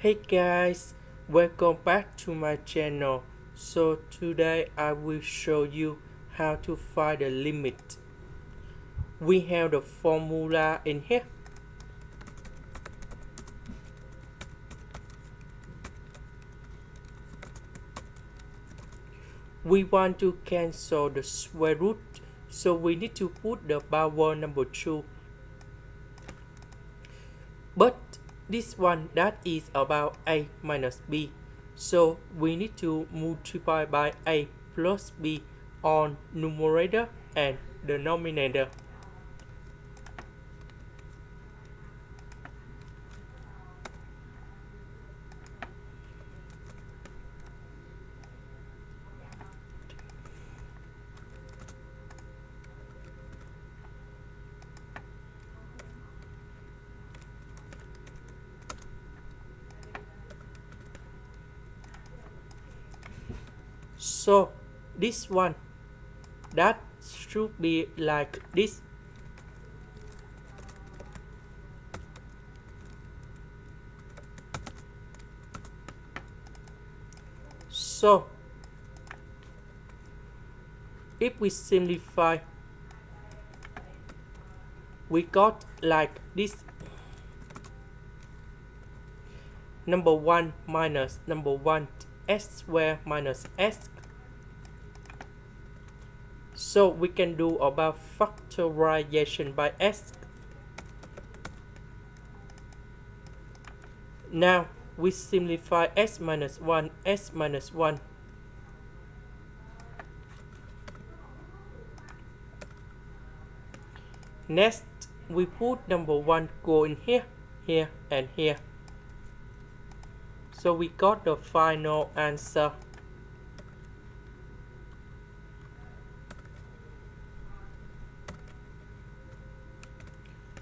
Hey guys, welcome back to my channel. So today I will show you how to find the limit. We have the formula in here. We want to cancel the square root, so we need to put the power number 2. But this one that is about a minus b, so we need to multiply by a plus b on numerator and denominator. So this one that should be like this. So if we simplify, we got like this. Number 1 minus number 1, s squared minus s. So we can do about factorization by s. Now we simplify s minus 1, s minus 1. Next, we put number 1 go in here, here, and here. So we got the final answer.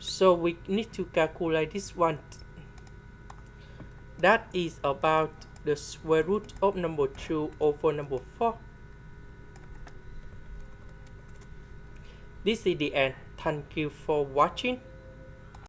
So we need to calculate this one. That is about the square root of number 2 over number 4. This is the end. Thank you for watching.